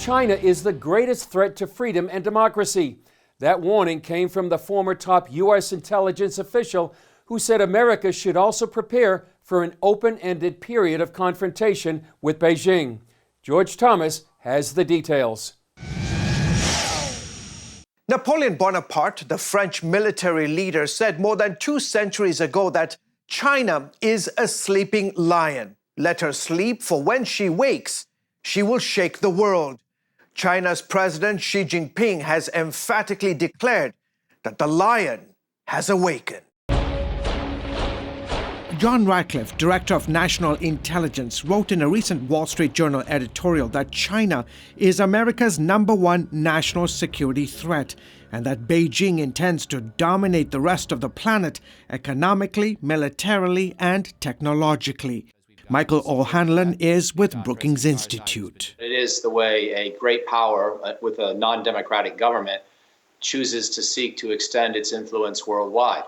China is the greatest threat to freedom and democracy. That warning came from the former top U.S. intelligence official who said America should also prepare for an open-ended period of confrontation with Beijing. George Thomas has the details. Napoleon Bonaparte, the French military leader, said more than 2 centuries ago that China is a sleeping lion. Let her sleep, for when she wakes, she will shake the world. China's President Xi Jinping has emphatically declared that the lion has awakened. John Ratcliffe, Director of National Intelligence, wrote in a recent Wall Street Journal editorial that China is America's #1 national security threat and that Beijing intends to dominate the rest of the planet economically, militarily, and technologically. Michael O'Hanlon is with Brookings Institute. It is the way a great power with a non-democratic government chooses to seek to extend its influence worldwide.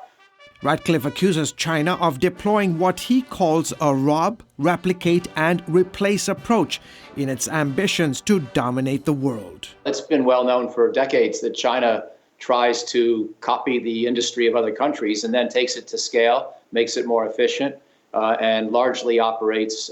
Ratcliffe accuses China of deploying what he calls a rob, replicate, and replace approach in its ambitions to dominate the world. It's been well known for decades that China tries to copy the industry of other countries and then takes it to scale, makes it more efficient, and largely operates,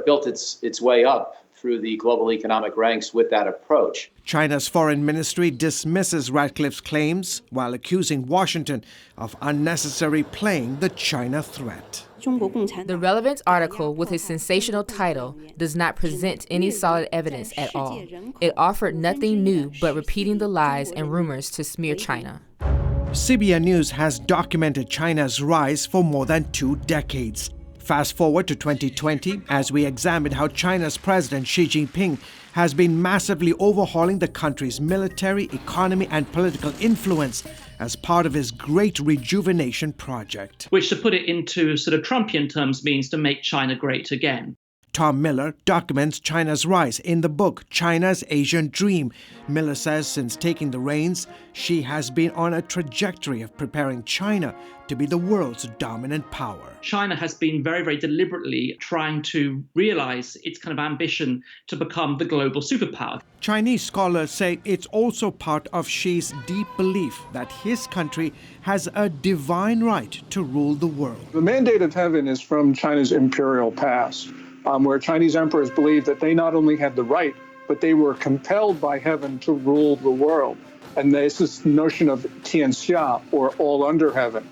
built its way up through the global economic ranks with that approach. China's foreign ministry dismisses Ratcliffe's claims while accusing Washington of unnecessarily playing the China threat. The relevant article with its sensational title does not present any solid evidence at all. It offered nothing new but repeating the lies and rumors to smear China. CBN News has documented China's rise for more than 2 decades. Fast forward to 2020 as we examine how China's President Xi Jinping has been massively overhauling the country's military, economy, and political influence as part of his great rejuvenation project. Which, to put it into sort of Trumpian terms, means to make China great again. Tom Miller documents China's rise in the book China's Asian Dream. Miller says since taking the reins, Xi has been on a trajectory of preparing China to be the world's dominant power. China has been very, very deliberately trying to realize its kind of ambition to become the global superpower. Chinese scholars say it's also part of Xi's deep belief that his country has a divine right to rule the world. The mandate of heaven is from China's imperial past, where Chinese emperors believed that they not only had the right, but they were compelled by heaven to rule the world. And there's this notion of tianxia, or all under heaven.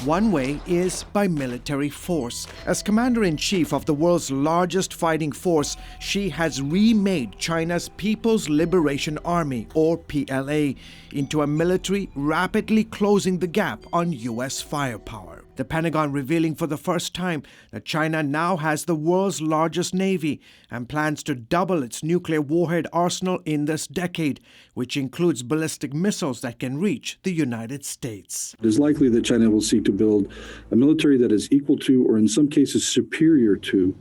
One way is by military force. As commander-in-chief of the world's largest fighting force, Xi has remade China's People's Liberation Army, or PLA, into a military rapidly closing the gap on U.S. firepower. The Pentagon revealing for the first time that China now has the world's largest navy and plans to double its nuclear warhead arsenal in this decade, which includes ballistic missiles that can reach the United States. It is likely that China will seek to build a military that is equal to, or in some cases superior to,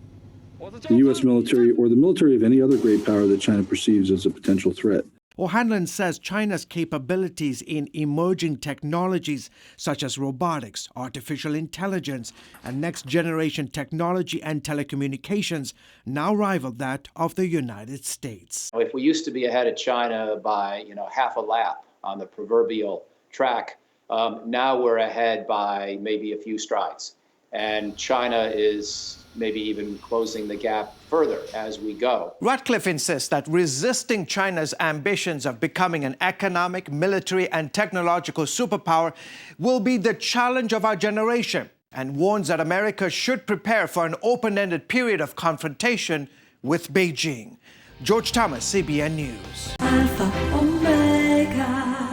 the U.S. military or the military of any other great power that China perceives as a potential threat. O'Hanlon says China's capabilities in emerging technologies such as robotics, artificial intelligence, and next-generation technology and telecommunications now rival that of the United States. If we used to be ahead of China by half a lap on the proverbial track, now we're ahead by maybe a few strides. And China is maybe even closing the gap further as we go. Ratcliffe insists that resisting China's ambitions of becoming an economic, military, and technological superpower will be the challenge of our generation, and warns that America should prepare for an open-ended period of confrontation with Beijing. George Thomas, CBN News. Alpha, Omega.